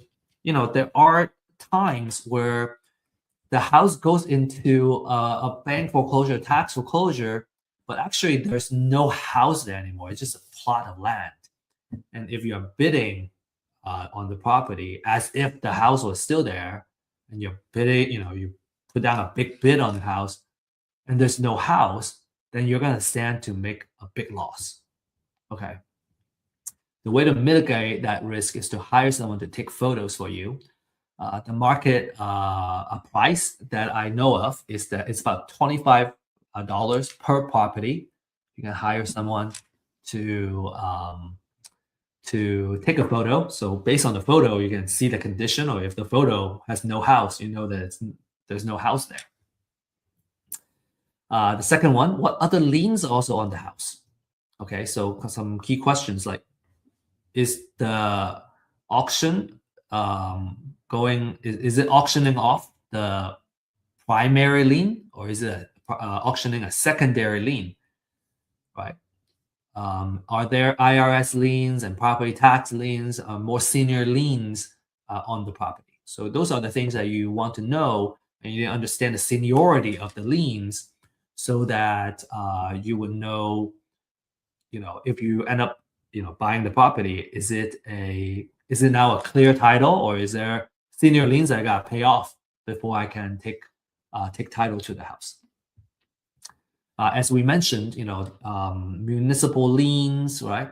there are times where the house goes into a bank foreclosure, tax foreclosure, but actually there's no house there anymore. It's just a plot of land. And if you're bidding on the property as if the house was still there, and you're bidding, you put down a big bid on the house, and there's no house, then you're going to stand to make a big loss. Okay. The way to mitigate that risk is to hire someone to take photos for you. The market a price that I know of is that it's about $25 per property. You can hire someone to take a photo. So based on the photo, you can see the condition, or if the photo has no house, you know that there's no house there. The second one, what other liens are also on the house? Okay, so some key questions like, is the auction is it auctioning off the primary lien, or is it auctioning a secondary lien, right? Are there IRS liens and property tax liens, more senior liens on the property? So those are the things that you want to know, and you understand the seniority of the liens, so that you would know, if you end up, buying the property, is it now a clear title, or is there senior liens that I got to pay off before I can take title to the house? As we mentioned, municipal liens, right?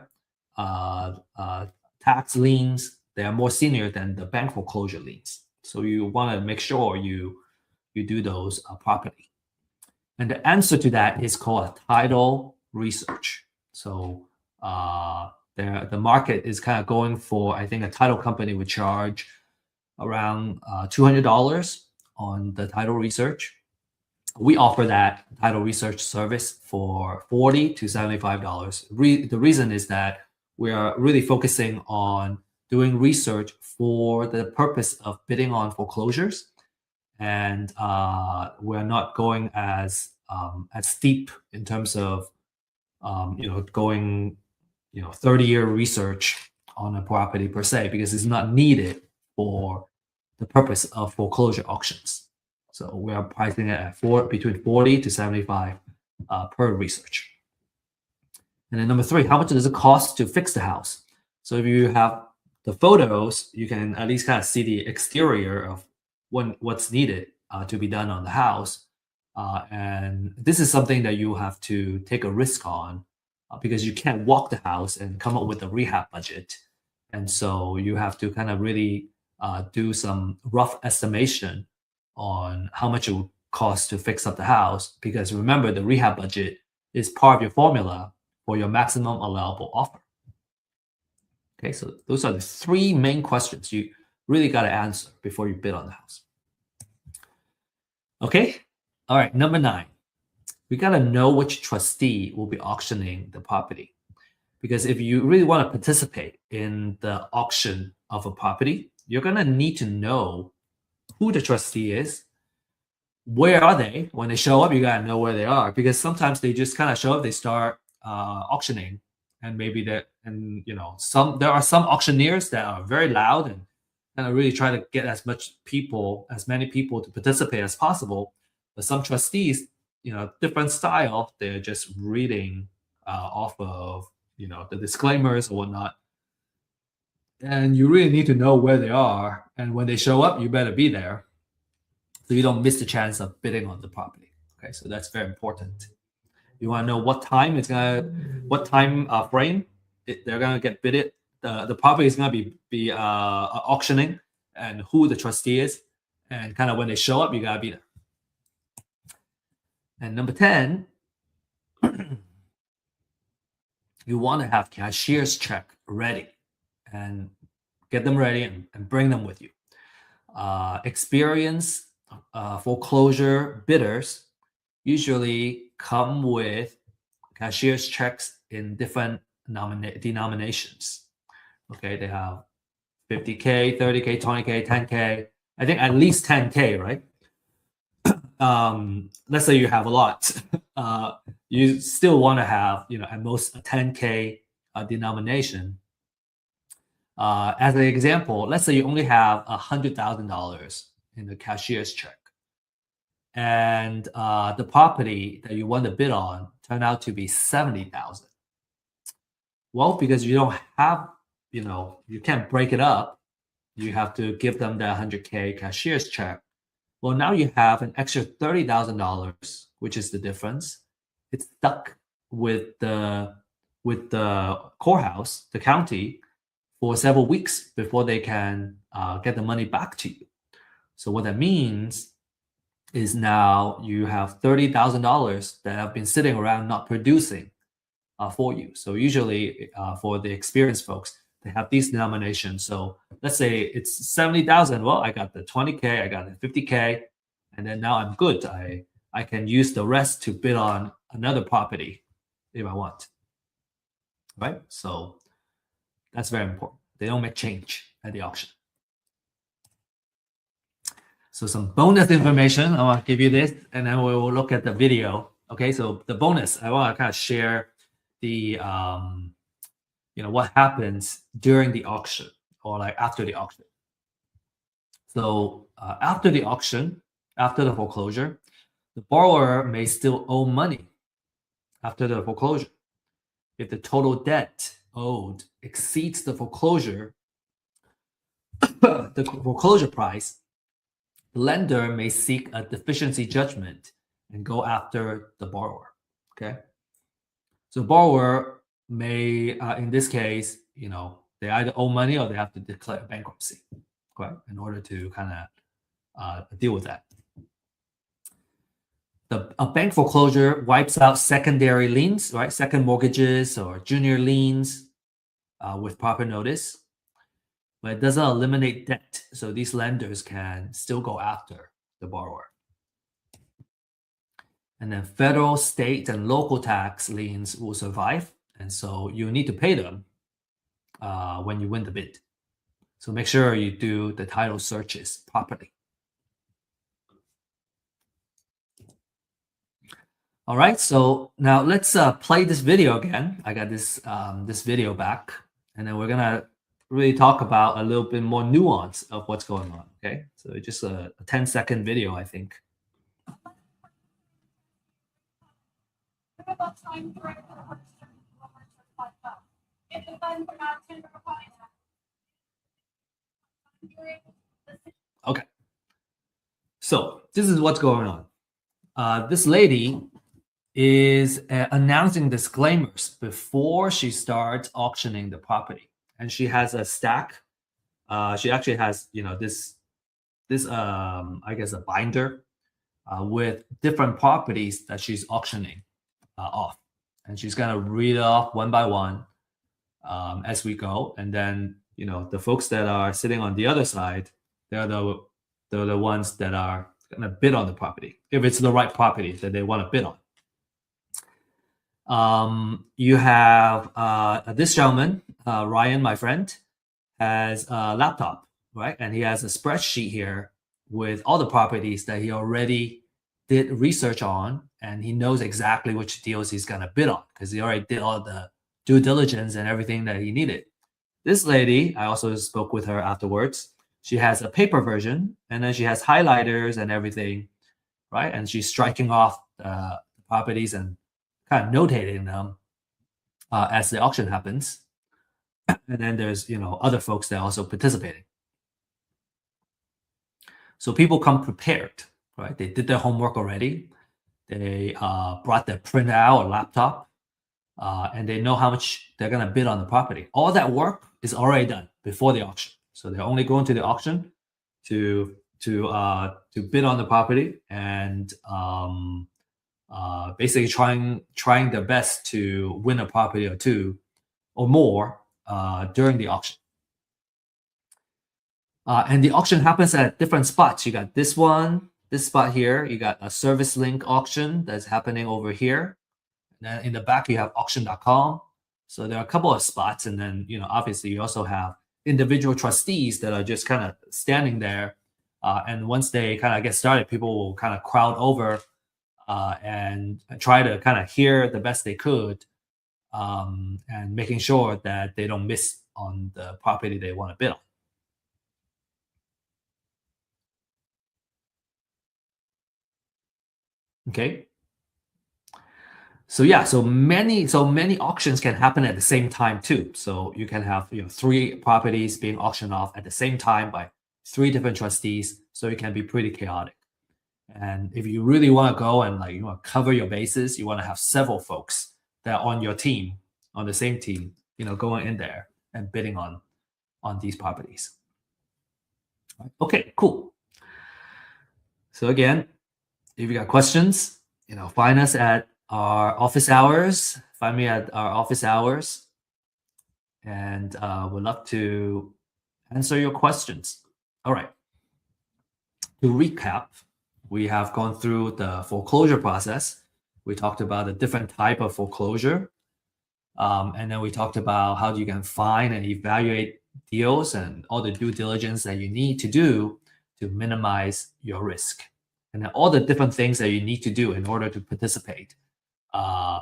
Tax liens, they are more senior than the bank foreclosure liens. So you want to make sure you do those properly. And the answer to that is called a title research. So the market is kind of going for, I think a title company would charge around $200 on the title research. We offer that title research service for $40 to $75. The reason is that we are really focusing on doing research for the purpose of bidding on foreclosures, and we're not going as steep in terms of going 30-year research on a property per se, because it's not needed for the purpose of foreclosure auctions. So we are pricing it at between 40 to 75 per research. And then number 3, how much does it cost to fix the house? So if you have the photos, you can at least kind of see the exterior of what's needed to be done on the house. And this is something that you have to take a risk on, because you can't walk the house and come up with a rehab budget. And so you have to kind of really do some rough estimation on how much it would cost to fix up the house, because remember, the rehab budget is part of your formula for your maximum allowable offer. Okay, so those are the 3 main questions you really got to answer before you bid on the house. Okay, all right, number 9. We got to know which trustee will be auctioning the property. Because if you really want to participate in the auction of a property, you're going to need to know who the trustee is. Where are they? When they show up, you got to know where they are, because sometimes they just kind of show up, they start auctioning, and maybe there are some auctioneers that are very loud and kind of really try to get as many people to participate as possible. But some trustees, different style, they're just reading off of the disclaimers or whatnot, and you really need to know where they are, and when they show up, you better be there, so you don't miss the chance of bidding on the property. Okay, so that's very important. You want to know what time frame they're gonna get bidded. The property is gonna be auctioning, and who the trustee is, and kind of when they show up, you gotta be there. And number 10, you want to have cashier's check ready, and get them ready and bring them with you. Experienced foreclosure bidders usually come with cashier's checks in different denominations. Okay, they have 50K, 30K, 20K, 10K. I think at least 10K, right? Let's say you have a lot. You still want to have, at most a 10K denomination. As an example, let's say you only have $100,000 in the cashier's check, and the property that you want to bid on turned out to be 70,000. Well, because you don't have, you can't break it up. You have to give them that 100K cashier's check. Well, now you have an extra $30,000, which is the difference. It's stuck with the courthouse, the county, for several weeks before they can get the money back to you. So what that means is now you have $30,000 that have been sitting around not producing for you. So usually for the experienced folks, they have these denominations. So let's say it's 70,000. Well, I got the 20K, I got the 50K, and then now I'm good. I can use the rest to bid on another property if I want. Right? So that's very important. They don't make change at the auction. So some bonus information, I want to give you this, and then we will look at the video. Okay, so the bonus, I want to kind of share the what happens during the auction or like after the auction. So after the auction, after the foreclosure, the borrower may still owe money after the foreclosure. If the total debt owed exceeds the foreclosure price, the lender may seek a deficiency judgment and go after the borrower. Okay, so borrower may, in this case, they either owe money or they have to declare bankruptcy, right, in order to kind of deal with that. A bank foreclosure wipes out secondary liens, right, second mortgages or junior liens with proper notice, but it doesn't eliminate debt. So these lenders can still go after the borrower. And then federal, state, and local tax liens will survive. And so you need to pay them when you win the bid. So make sure you do the title searches properly. All right, so now let's play this video again. I got this this video back, and then we're gonna really talk about a little bit more nuance of what's going on. Okay, so it's just a 10-second video, I think. Okay, so this is what's going on. This lady is announcing disclaimers before she starts auctioning the property, and she has a stack. She actually has, this I guess a binder with different properties that she's auctioning off, and she's gonna read it off one by one as we go, and then the folks that are sitting on the other side, they're the ones that are gonna bid on the property if it's the right property that they want to bid on. You have this gentleman, Ryan, my friend, has a laptop, right? And he has a spreadsheet here with all the properties that he already did research on, and he knows exactly which deals he's going to bid on because he already did all the due diligence and everything that he needed. This lady, I also spoke with her afterwards. She has a paper version, and then she has highlighters and everything, right? And she's striking off the properties and kind of notating them as the auction happens. And then there's other folks that are also participating. So people come prepared, right? They did their homework already. They brought their printout or laptop, and they know how much they're gonna bid on the property. All that work is already done before the auction. So they're only going to the auction to bid on the property and basically trying their best to win a property or two or more during the auction. And the auction happens at different spots. You got this one, this spot here. You got a service link auction that's happening over here. And then in the back, you have auction.com. So there are a couple of spots. And then, obviously you also have individual trustees that are just kind of standing there. And once they kind of get started, people will kind of crowd over and try to kind of hear the best they could and making sure that they don't miss on the property they want to bid on. Okay. So yeah, so many auctions can happen at the same time too. So you can have three properties being auctioned off at the same time by three different trustees. So it can be pretty chaotic. And if you really want to go and like you want to cover your bases, you want to have several folks that are on your team, on the same team, going in there and bidding on these properties. Okay, cool. So again, if you got questions, find us at our office hours. Find me at our office hours, and we'd love to answer your questions. All right. To recap, we have gone through the foreclosure process. We talked about the different type of foreclosure, and then we talked about how you can find and evaluate deals and all the due diligence that you need to do to minimize your risk, and then all the different things that you need to do in order to participate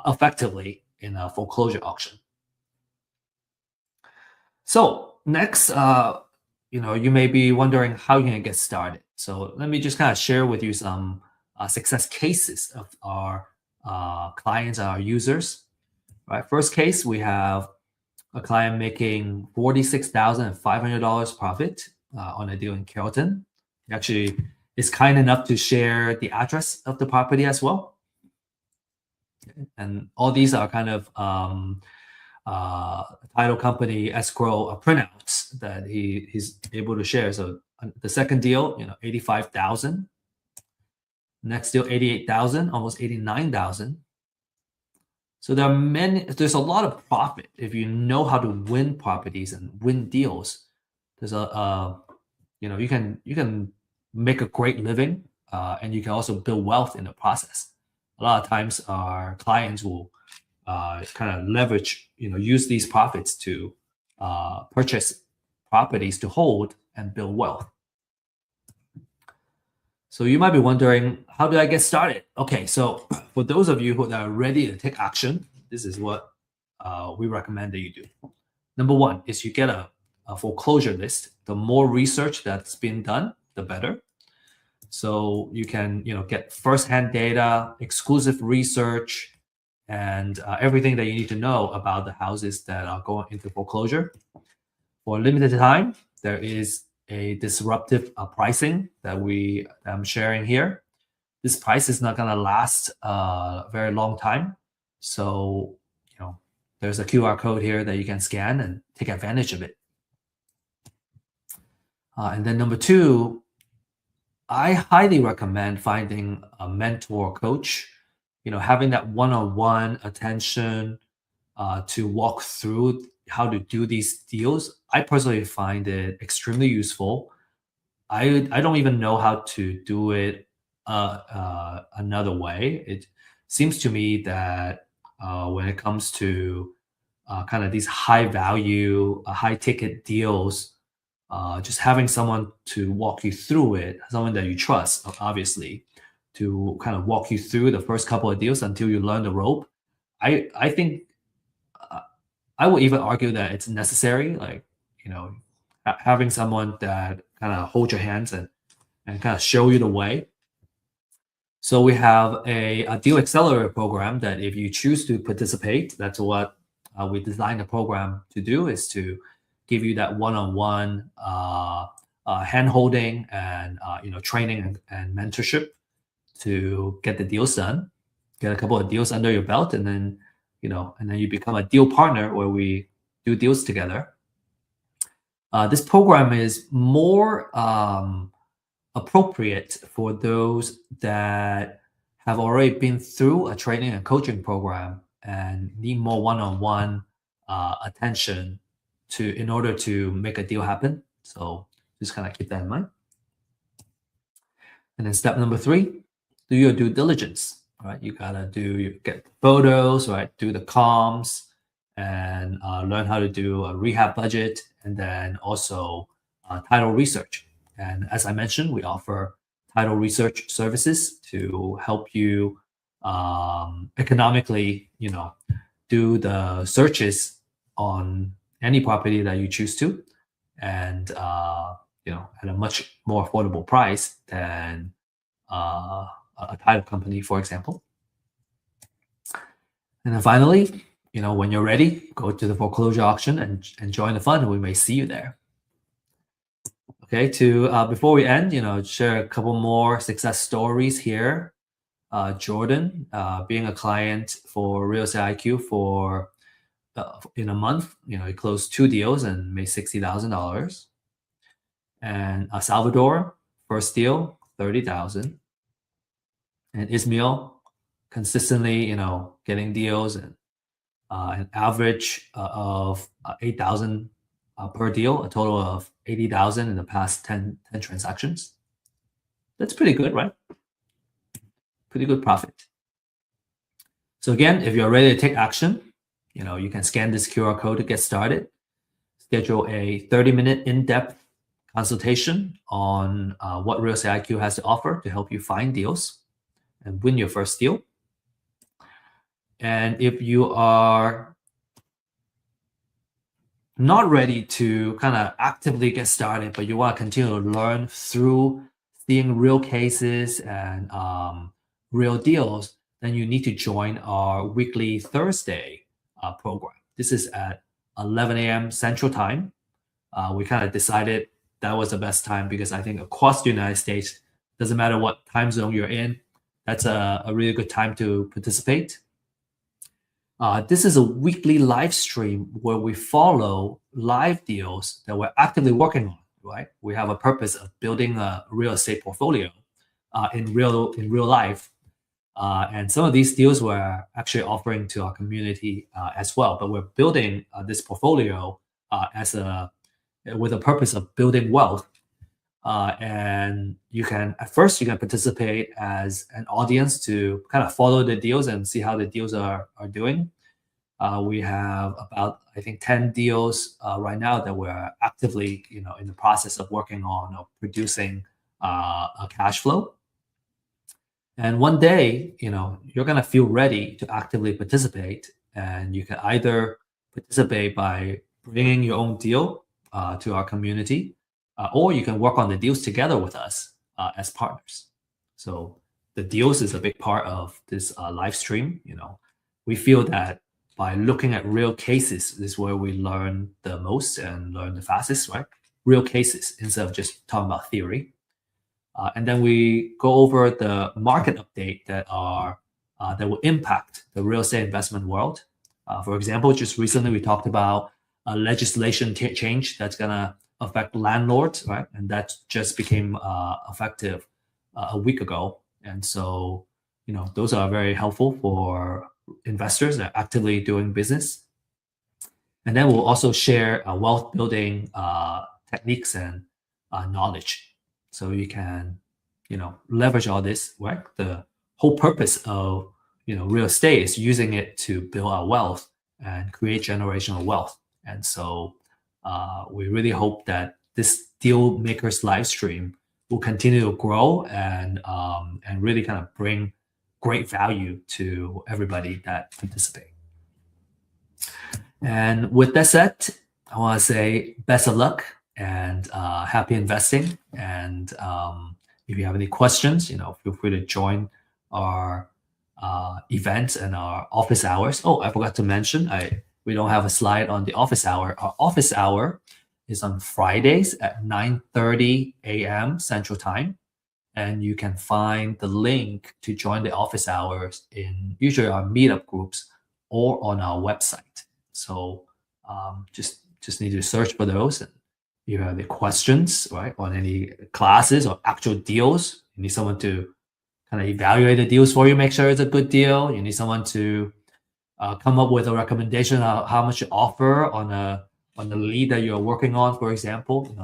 effectively in a foreclosure auction. So next, you may be wondering how you can get started. So let me just kind of share with you some success cases of our clients, our users. Right, first case, we have a client making $46,500 profit on a deal in Carrollton. He actually is kind enough to share the address of the property as well. And all these are kind of title company escrow printouts that he's able to share. So the second deal, 85,000. Next deal, 88,000, almost 89,000. So there's a lot of profit if you know how to win properties and win deals. There's you can make a great living, and you can also build wealth in the process. A lot of times our clients will kind of leverage, use these profits to purchase properties to hold and build wealth. So you might be wondering, how do I get started? Okay, so for those of you who are ready to take action, this is what we recommend that you do. Number one is you get a foreclosure list. The more research that's been done, the better. So you can, get firsthand data, exclusive research, and everything that you need to know about the houses that are going into foreclosure. For a limited time, there is a disruptive pricing that I'm sharing here. This price is not going to last a very long time. So, there's a QR code here that you can scan and take advantage of it. And then number two, I highly recommend finding a mentor coach, having that one-on-one attention to walk through how to do these deals. I personally find it extremely useful. I don't even know how to do it another way. It seems to me that when it comes to kind of these high value, high ticket deals, just having someone to walk you through it, someone that you trust, obviously, to kind of walk you through the first couple of deals until you learn the rope. I think I would even argue that it's necessary, like, having someone that kind of hold your hands and kind of show you the way. So we have a deal accelerator program that if you choose to participate, that's what we designed the program to do, is to give you that one-on-one hand holding and training and mentorship to get the deals done, get a couple of deals under your belt, and then you become a deal partner where we do deals together. This program is more appropriate for those that have already been through a training and coaching program and need more one-on-one attention in order to make a deal happen. So just kind of keep that in mind. And then step number three, do your due diligence. Right, you gotta get photos, right? Do the comms, and learn how to do a rehab budget, and then also title research. And as I mentioned, we offer title research services to help you economically, do the searches on any property that you choose to, and at a much more affordable price than a title company, for example. And then finally, when you're ready, go to the foreclosure auction and join the fund. We may see you there. Okay, before we end, share a couple more success stories here. Jordan, being a client for Real Estate IQ for in a month, he closed 2 deals and made $60,000. And Salvador, first deal, 30,000. And Ismail, consistently, getting deals and an average of 8,000 per deal, a total of 80,000 in the past 10 transactions. That's pretty good, right? Pretty good profit. So again, if you're ready to take action, you can scan this QR code to get started. Schedule a 30-minute in-depth consultation on what Real Estate IQ has to offer to help you find deals and win your first deal. And if you are not ready to kind of actively get started, but you want to continue to learn through seeing real cases and real deals, then you need to join our weekly Thursday program. This is at 11 a.m. Central Time. We kind of decided that was the best time because I think across the United States, doesn't matter what time zone you're in, that's a really good time to participate. This is a weekly live stream where we follow live deals that we're actively working on, right? We have a purpose of building a real estate portfolio in real life. And some of these deals we're actually offering to our community as well. But we're building this portfolio with a purpose of building wealth. And at first you can participate as an audience to kind of follow the deals and see how the deals are doing. We have about, I think, 10 deals right now that we're actively, in the process of working on or producing a cash flow. And one day, you're going to feel ready to actively participate. And you can either participate by bringing your own deal to our community, or you can work on the deals together with us as partners. So the deals is a big part of this live stream. We feel that by looking at real cases is where we learn the most and learn the fastest, right? Real cases instead of just talking about theory. And then we go over the market update that will impact the real estate investment world. For example, just recently we talked about a legislation change that's going to affect landlords, right? And that just became effective a week ago. And so, those are very helpful for investors that are actively doing business. And then we'll also share wealth building techniques and knowledge. So you can, leverage all this, right? The whole purpose of, real estate is using it to build our wealth and create generational wealth. And so we really hope that this Deal Makers live stream will continue to grow and really kind of bring great value to everybody that participate. And with that said, I want to say best of luck and happy investing. And if you have any questions, feel free to join our events and our office hours. Oh, I forgot to mention, we don't have a slide on the office hour. Our office hour is on Fridays at 9:30 a.m. Central Time. And you can find the link to join the office hours in usually our meetup groups or on our website. So just need to search for those. And if you have any questions, right, on any classes or actual deals, you need someone to kind of evaluate the deals for you, make sure it's a good deal. You need someone to come up with a recommendation of how much you offer on the lead that you're working on, for example.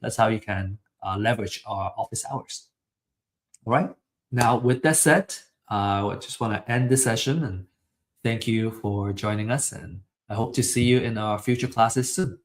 That's how you can leverage our office hours. All right. Now, with that said, I just want to end this session and thank you for joining us. And I hope to see you in our future classes soon.